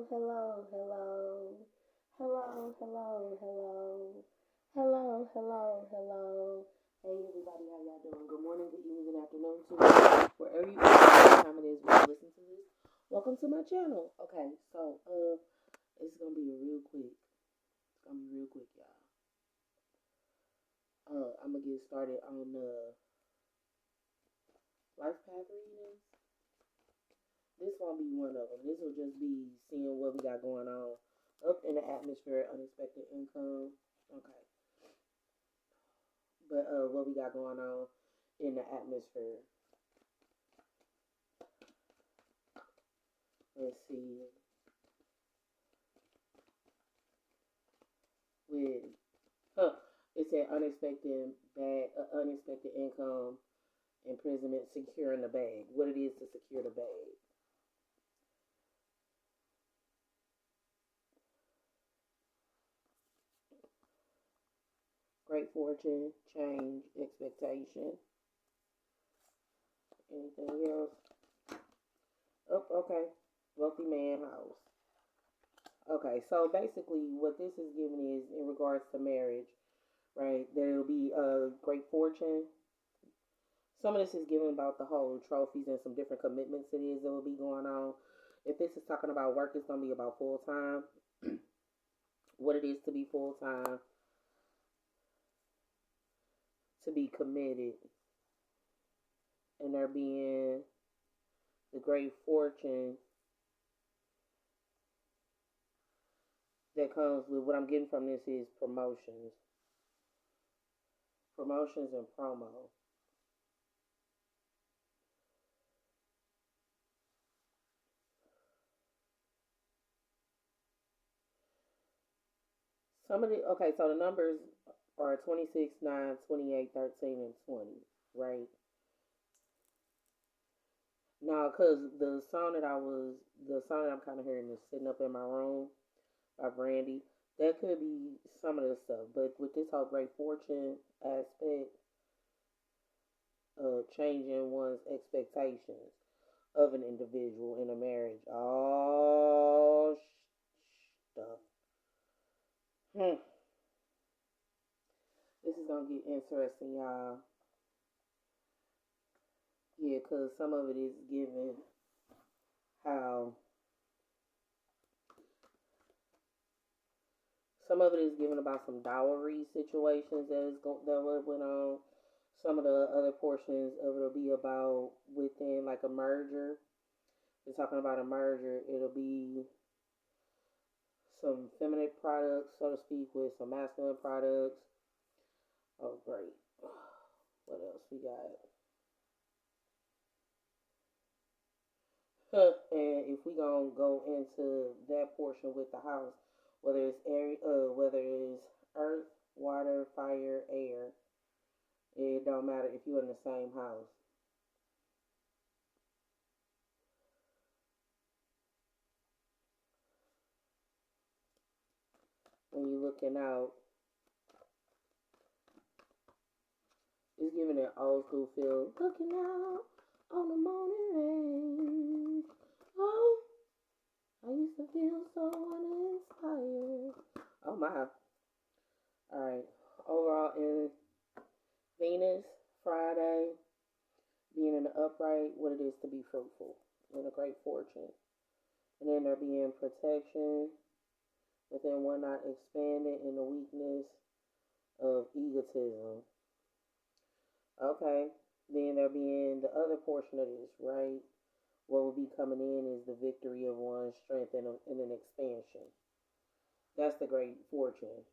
hello, hello, hello, hello, hello, hello, hello, hello. Hey everybody, how y'all doing? Good morning, good evening, good afternoon to wherever you are, what time it is when you listen to this. Welcome to my channel. Okay, so it's gonna be real quick. It's gonna be real quick, y'all. I'm gonna get started on the life path readings. This won't be one of them. This will just be seeing what we got going on up in the atmosphere, unexpected income. Okay. But what we got going on in the atmosphere. Let's see. With it said unexpected income, imprisonment, securing the bag. What it is to secure the bag. Great fortune, change, expectation. Anything else? Oh, okay. Wealthy man house. Okay, so basically what this is giving is in regards to marriage, right? There'll be a great fortune. Some of this is given about the whole trophies and some different commitments it is that will be going on. If this is talking about work, it's going to be about full time. What it is to be full time, to be committed, and there being the great fortune that comes with what I'm getting from this is promotions, promotions and promo. Some of the okay, so the numbers are 26, 9, 28, 13, and 20, right? Now, cause the song that I'm kind of hearing is "Sitting Up in My Room" by Brandy. That could be some of the stuff, but with this whole great fortune aspect of changing one's expectations of an individual in a marriage, all stuff. Hmm. This is gonna get interesting, y'all. Yeah, cause some of it is given how some of it is given about some dowry situations that went on. Some of the other portions of it will be about within like a merger. We're talking about a merger. It'll be some feminine products, so to speak, with some masculine products. Oh, great. What else we got? And if we gonna go into that portion with the house, whether it's earth, water, fire, air, it don't matter if you're in the same house. When you're looking out, it's giving an old school feel. Looking out on the morning rain. Oh, I used to feel so uninspired. Oh my. Alright. Overall in Venus, Friday, being in the upright, what it is to be fruitful and a great fortune. And then there being protection within one not expanded in the weakness of egotism. Okay. Then there being the other portion of this, right? What will be coming in is the victory of one's strength and an expansion. That's the great fortune.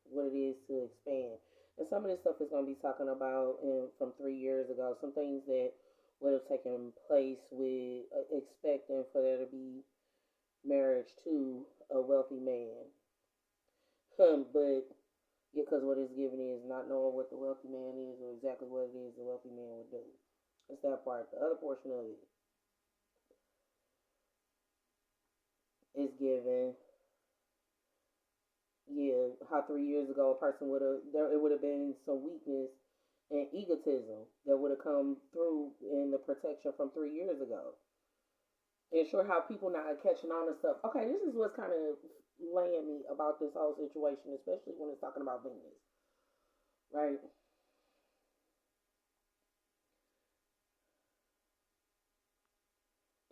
What it is to expand. And some of this stuff is going to be talking about from 3 years ago. Some things that would have taken place with expecting for there to be marriage to a wealthy man. But because what it's giving is not knowing what the wealthy man is or exactly what it is the wealthy man would do. That's that part. The other portion of it is given, yeah, how 3 years ago a person would have, there it would have been some weakness and egotism that would have come through in the protection from 3 years ago. And sure how people not catching on and stuff. Okay, this is what's kind of laying me about this whole situation, especially when it's talking about Venus, right?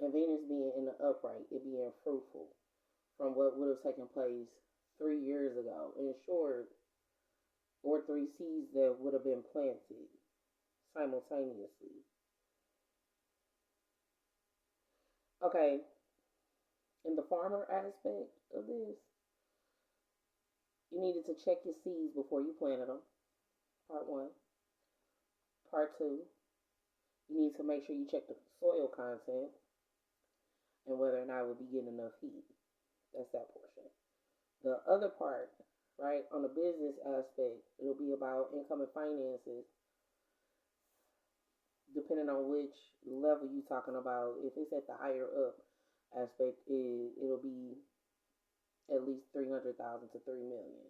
And Venus being in the upright, it being fruitful from what would have taken place 3 years ago. In short, or three seeds that would have been planted simultaneously. Okay, in the farmer aspect of this, you needed to check your seeds before you planted them. Part one. Part two, you need to make sure you check the soil content and whether or not it will be getting enough heat. That's that portion. The other part, right, on the business aspect, it'll be about income and finances, depending on which level you're talking about. If it's at the higher up aspect, it'll be at least 300,000 to 3 million.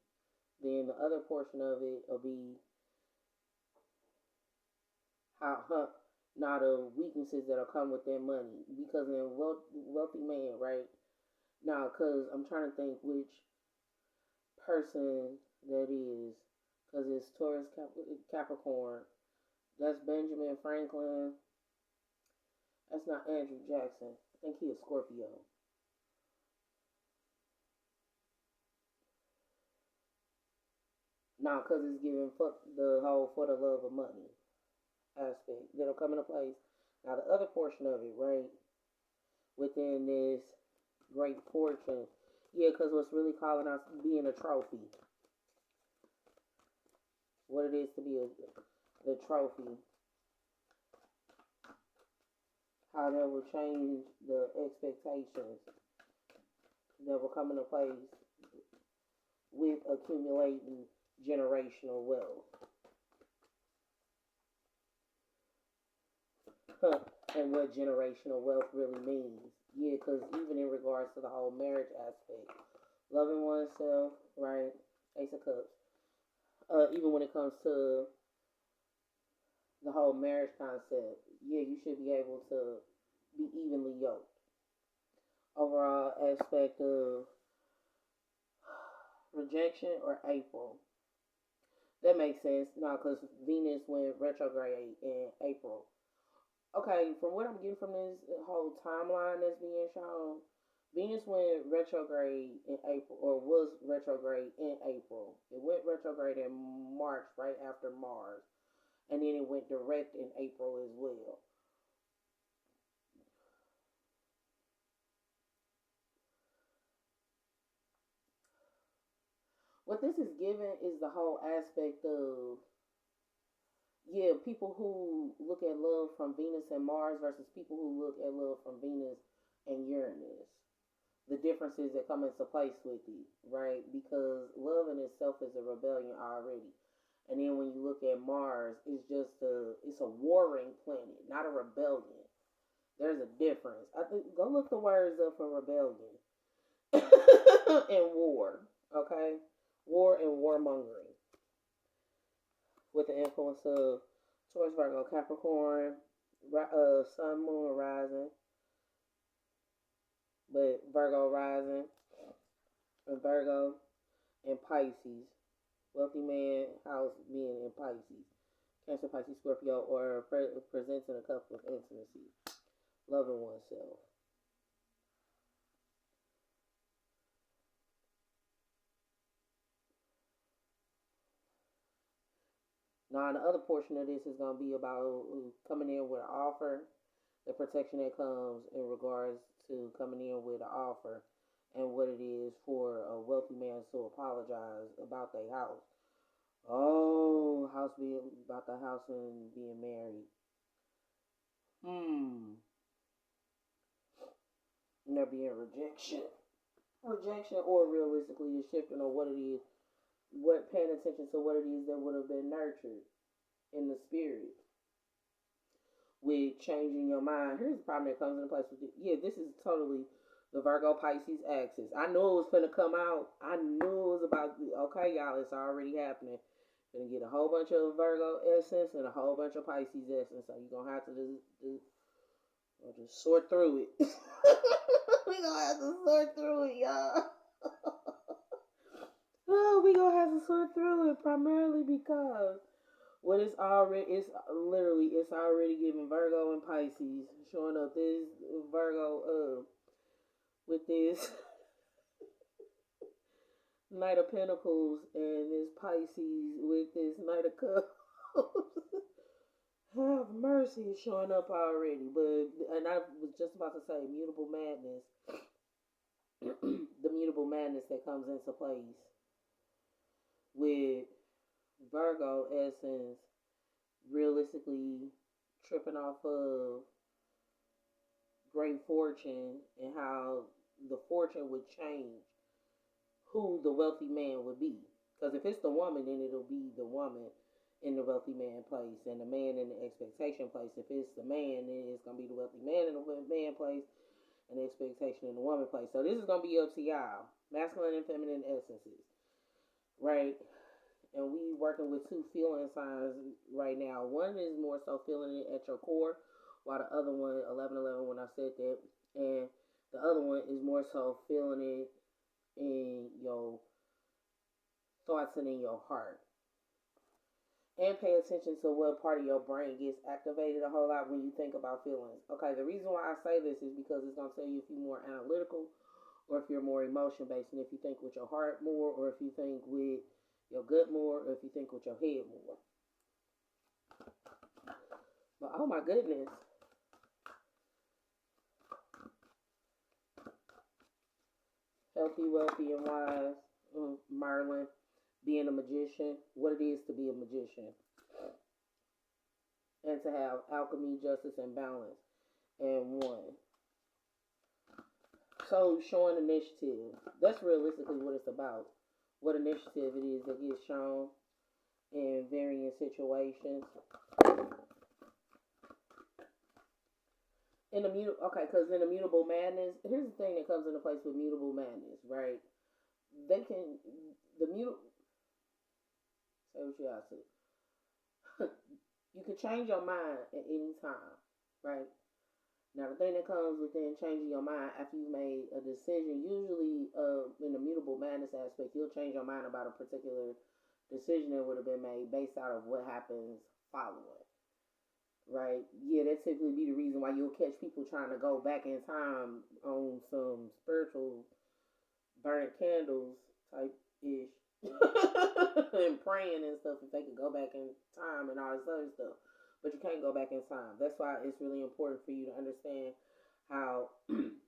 Then the other portion of it will be how now the weaknesses that'll come with that money. Because in wealthy man, right? Now, because I'm trying to think which person that is, because it's Taurus Capricorn. That's Benjamin Franklin. That's not Andrew Jackson. I think he is Scorpio. Now, because it's giving the whole for the love of money aspect that'll come into place. Now, the other portion of it, right, within this great fortune, yeah, because what's really calling out being a trophy, what it is to be the trophy, how that will change the expectations that will come into place with accumulating generational wealth. Huh. And what generational wealth really means. Yeah, because even in regards to the whole marriage aspect, loving oneself, right? Ace of Cups. Even when it comes to the whole marriage concept, yeah, you should be able to be evenly yoked. Overall aspect of rejection or April. That makes sense. No, because Venus went retrograde in April. Okay, from what I'm getting from this whole timeline that's being shown, Venus went retrograde in April, or was retrograde in April. It went retrograde in March, right after Mars, and then it went direct in April as well. What this is giving is the whole aspect of, yeah, people who look at love from Venus and Mars versus people who look at love from Venus and Uranus. The differences that come into place with it, right? Because love in itself is a rebellion already. And then when you look at Mars, it's a warring planet, not a rebellion. There's a difference. I think go look the words up for rebellion and war. Okay, war and warmongering with the influence of Taurus, Virgo, Capricorn, Sun, Moon, Rising, but Virgo rising and Virgo and Pisces. Wealthy man house being in Pisces. Cancer, Pisces, Scorpio, or presenting a couple of intimacy. Loving oneself. Now, the other portion of this is going to be about coming in with an offer, the protection that comes in regards to coming in with an offer, and what it is for a wealthy man to apologize about their house. Oh, house being about the house and being married. Hmm. And there being rejection. Rejection, or realistically, a shifting on what it is, what paying attention to what it is that would have been nurtured in the spirit with changing your mind. Here's the problem that comes into place with it. Yeah, this is totally the Virgo Pisces axis. I knew it was going to come out. I knew it was about, okay, y'all, it's already happening. Gonna get a whole bunch of Virgo essence and a whole bunch of Pisces essence. So you're gonna have to do We'll just sort through it. We gonna have to sort through it, y'all. Oh, we gonna have to sort through it primarily because what it's literally it's already giving Virgo and Pisces showing up this Virgo with this Knight of Pentacles and this Pisces with this Knight of Cups. Have mercy is showing up already. And I was just about to say mutable madness. The mutable madness that comes into place with Virgo essence realistically tripping off of great fortune and how the fortune would change who the wealthy man would be. Because if it's the woman, then it'll be the woman in the wealthy man place and the man in the expectation place. If it's the man, then it's going to be the wealthy man in the man place and the expectation in the woman place. So this is going to be up to y'all. Masculine and feminine essences. Right? And we working with two feeling signs right now. One is more so feeling it at your core, while the other one, 1111 when I said that, and the other one is more so feeling it in your thoughts and in your heart. And pay attention to what part of your brain gets activated a whole lot when you think about feelings. Okay, the reason why I say this is because it's going to tell you if you're more analytical or if you're more emotion based, and if you think with your heart more or if you think with your gut more or if you think with your head more. But oh my goodness. Healthy, wealthy, and wise. Merlin being a magician. What it is to be a magician. And to have alchemy, justice, and balance. And one. So showing initiative. That's realistically what it's about. What initiative it is that gets shown in varying situations. Because in the mutable madness, here's the thing that comes into place with mutable madness, right? The mutable, say what you got to. You can change your mind at any time, right? Now, the thing that comes within changing your mind after you've made a decision, usually in the mutable madness aspect, you'll change your mind about a particular decision that would have been made based out of what happens following. Right? Yeah, that typically be the reason why you'll catch people trying to go back in time on some spiritual burnt candles type ish. And praying and stuff if they could go back in time and all this other stuff. But you can't go back in time. That's why it's really important for you to understand how I'm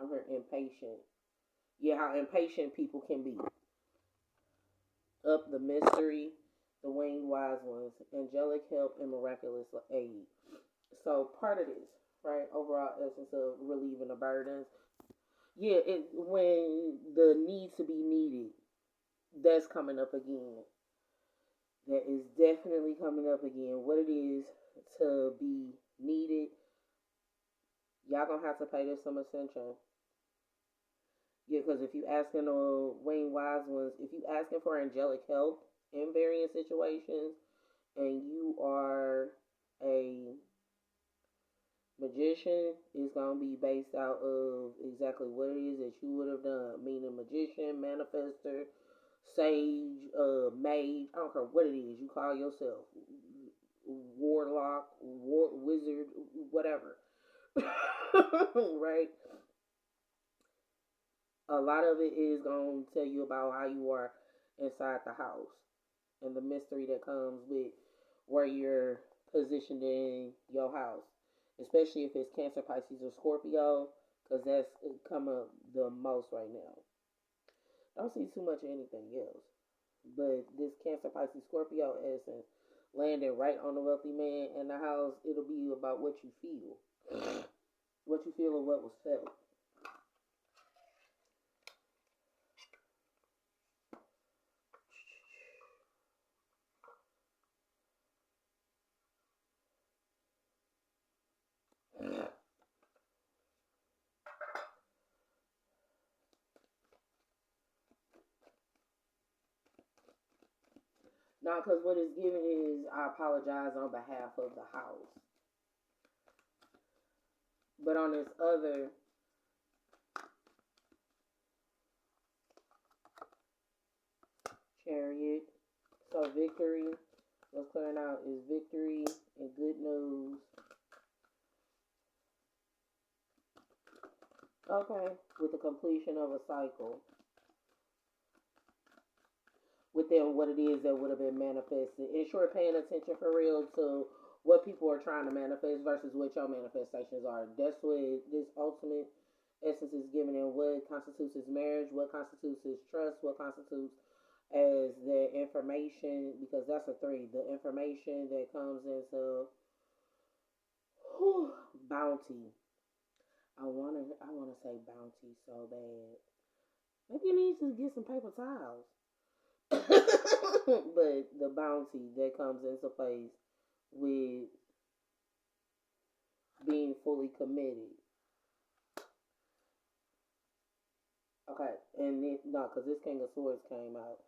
very impatient. Yeah, how impatient people can be. Up the mystery, the winged wise ones, angelic help, and miraculous aid. So part of this, right? Overall essence of relieving the burdens. Yeah, when the need to be needed, that's coming up again. That is definitely coming up again. What it is to be needed, y'all gonna have to pay this some attention. Yeah, because if you asking Wayne Wise ones, if you asking for angelic help in various situations, and you are a magician, it's gonna be based out of exactly what it is that you would have done. Meaning magician, manifester, sage, mage. I don't care what it is you call yourself. Warlock, wizard, whatever. Right? A lot of it is going to tell you about how you are inside the house and the mystery that comes with where you're positioned in your house, especially if it's Cancer, Pisces, or Scorpio, because that's come up the most right now. Don't see too much of anything else, but this Cancer, Pisces, Scorpio essence landing right on the wealthy man in the house, it'll be about what you feel, what you feel, and what was felt. Not because what it's given is I apologize on behalf of the house. But on this other Chariot, so victory, what's clearing out is victory and good news. Okay, with the completion of a cycle. Within what it is that would have been manifested. And sure, paying attention for real to what people are trying to manifest versus what your manifestations are. That's what this ultimate essence is given in what constitutes as marriage, what constitutes as trust, what constitutes as the information, because that's a three. The information that comes into bounty. I wanna say bounty so bad. Maybe you need to get some paper towels. But the bounty that comes into place with being fully committed. Okay, and then, no, because this King of Swords came out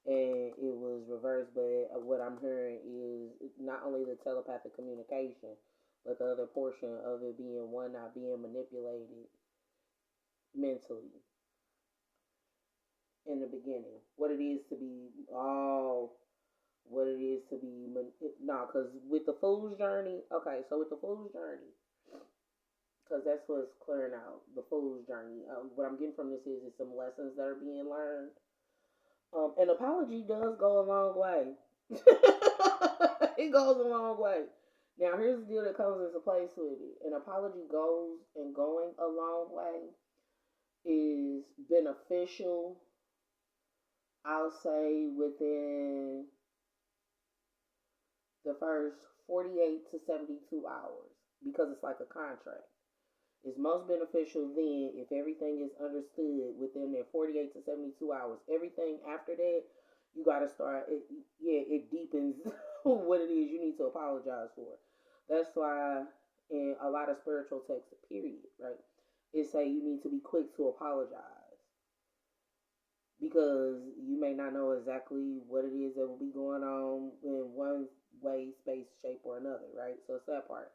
and it was reversed, but what I'm hearing is not only the telepathic communication, but the other portion of it being one not being manipulated mentally in the beginning. What it is to be, what it is to be, no, because with the Fool's Journey, okay, so with the Fool's Journey, because that's what's clearing out, the Fool's Journey. What I'm getting from this is some lessons that are being learned. An apology does go a long way. It goes a long way. Now, here's the deal that comes into place with it. An apology goes and going a long way is beneficial, I'll say, within the first 48 to 72 hours because it's like a contract. It's most beneficial then if everything is understood within their 48 to 72 hours. Everything after that, you got to start, it deepens what it is you need to apologize for. That's why in a lot of spiritual texts, period, right, it say you need to be quick to apologize because you may not know exactly what it is that will be going on in one way, space, shape, or another, right? So it's that part.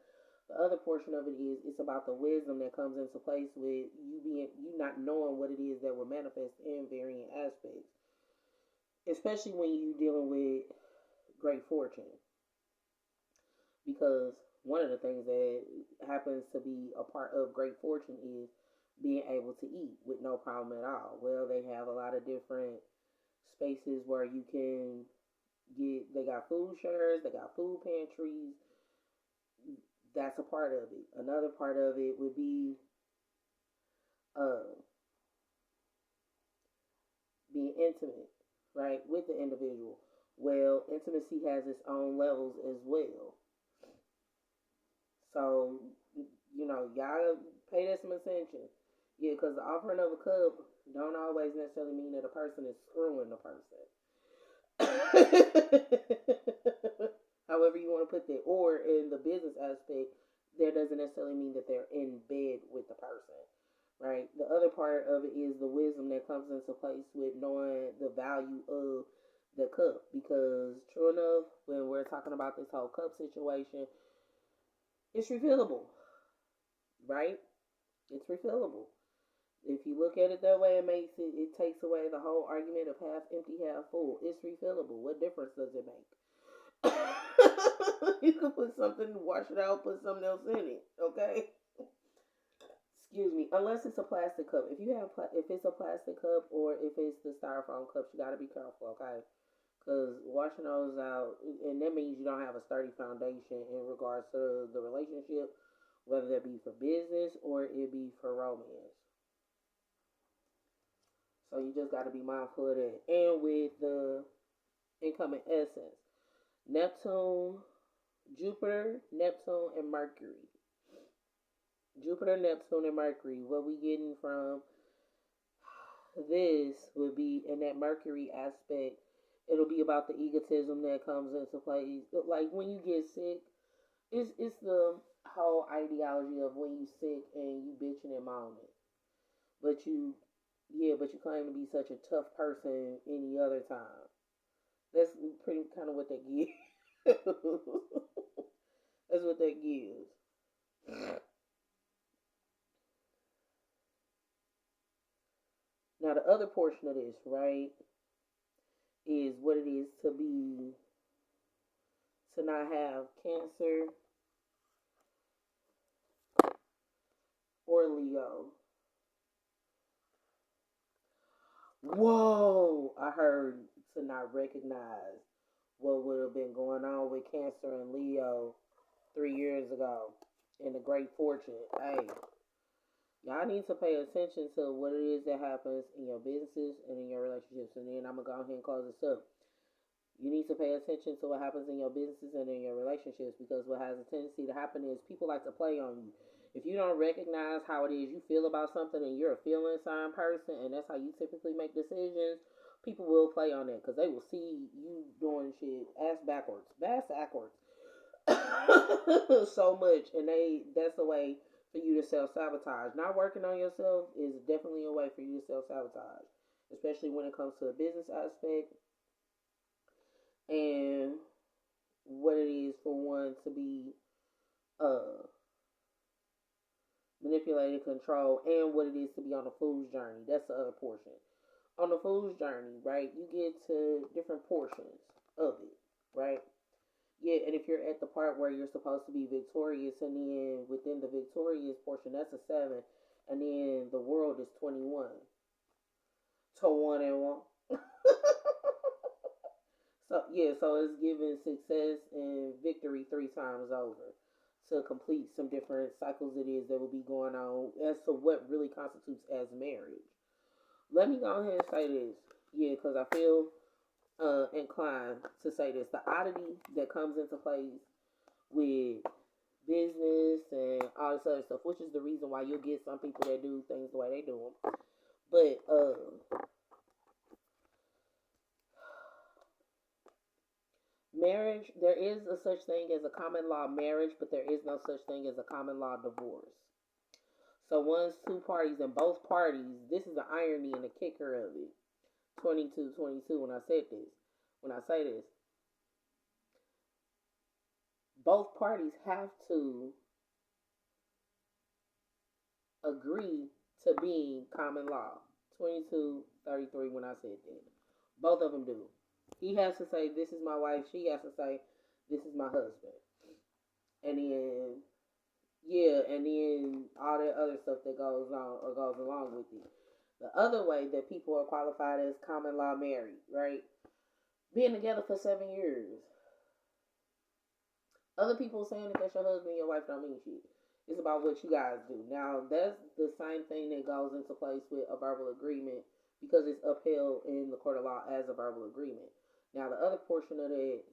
The other portion of it is it's about the wisdom that comes into place with you not knowing what it is that will manifest in varying aspects, especially when you're dealing with great fortune. Because one of the things that happens to be a part of great fortune is being able to eat with no problem at all. Well, they have a lot of different spaces where you can they got food shares, they got food pantries. That's a part of it. Another part of it would be uh, being intimate, right, with the individual. Well, intimacy has its own levels as well. So, y'all pay that some attention. Yeah, because the offering of a cup don't always necessarily mean that a person is screwing the person. However you want to put that. Or in the business aspect, that doesn't necessarily mean that they're in bed with the person. Right? The other part of it is the wisdom that comes into place with knowing the value of the cup. Because true enough, when we're talking about this whole cup situation, it's refillable. Right? It's refillable. If you look at it that way, it takes away the whole argument of half empty, half full. It's refillable. What difference does it make? You could put something, wash it out, put something else in it. Okay. Excuse me. Unless it's a plastic cup. If it's a plastic cup or if it's the styrofoam cups, you gotta be careful. Okay. Because washing those out, and that means you don't have a sturdy foundation in regards to the relationship, whether that be for business or it be for romance. So you just got to be mindful of that. And with the incoming essence, Neptune, Jupiter, Neptune, and Mercury. Jupiter, Neptune, and Mercury. What we getting from this would be in that Mercury aspect. It'll be about the egotism that comes into play. Like when you get sick, it's the whole ideology of when you sick and you bitching and moaning, but you claim to be such a tough person any other time. That's pretty kind of what that gives. That's what that gives. Now the other portion of this, right, is what it is to not have Cancer or Leo. Whoa! I heard to not recognize what would have been going on with Cancer and Leo 3 years ago in the Great Fortune. Hey, y'all need to pay attention to what it is that happens in your businesses and in your relationships. And then I'm going to go ahead and close this up. You need to pay attention to what happens in your businesses and in your relationships, because what has a tendency to happen is people like to play on you. If you don't recognize how it is you feel about something and you're a feeling sign person and that's how you typically make decisions, people will play on that because they will see you doing shit ass backwards so much, and that's a way for you to self sabotage. Not working on yourself is definitely a way for you to self sabotage, especially when it comes to the business aspect and what it is for one to be uh manipulated, controlled, and what it is to be on a fool's journey. That's the other portion. On the fool's journey, right, you get to different portions of it, right? Yeah, and if you're at the part where you're supposed to be victorious, and then within the victorious portion, that's a 7, and then the world is 21 to 1 and 1. So yeah, so it's giving success and victory 3 times over to complete some different cycles it is that will be going on as to what really constitutes as marriage. Let me go ahead and say this, yeah, because I feel inclined to say this. The oddity that comes into place with business and all this other stuff, which is the reason why you'll get some people that do things the way they do them. But marriage, there is a such thing as a common law marriage, but there is no such thing as a common law divorce. So once two parties and both parties, this is the irony and the kicker of it. 22, when I said this, when I say this, both parties have to agree to being common law. 22:33 when I said that. Both of them do. He has to say, this is my wife. She has to say, this is my husband. And then, yeah, and then all that other stuff that goes on or goes along with it. The other way that people are qualified as common law married, right? Being together for 7 years. Other people saying that that's your husband, your wife don't mean shit. It's about what you guys do. Now, that's the same thing that goes into place with a verbal agreement because it's upheld in the court of law as a verbal agreement. Now, the other portion of that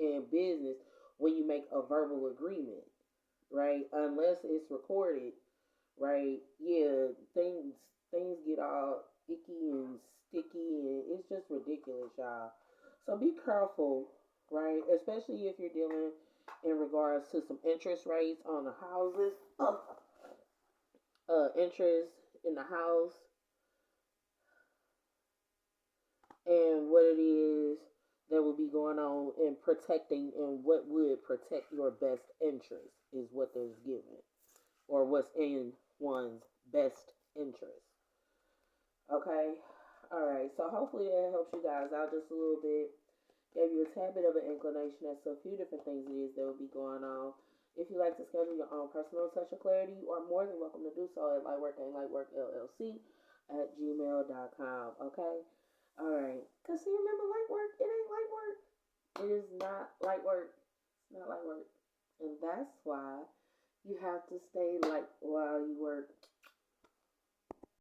in business, when you make a verbal agreement, right, unless it's recorded, right, yeah, things get all icky and sticky, and it's just ridiculous, y'all. So be careful, right, especially if you're dealing in regards to some interest rates on the houses, interest in the house, and what it is that will be going on in protecting and what would protect your best interest is what there's given, or what's in one's best interest. Okay, all right. So hopefully that helps you guys out just a little bit. Gave you a tad bit of an inclination as to a few different things it is that will be going on. If you like to schedule your own personal touch of clarity, you are more than welcome to do so at Lightwork and Lightwork LLC at gmail.com. Okay? Alright. Because see, remember, light work, it ain't light work. It is not light work. It's not light work. And that's why you have to stay light while you work.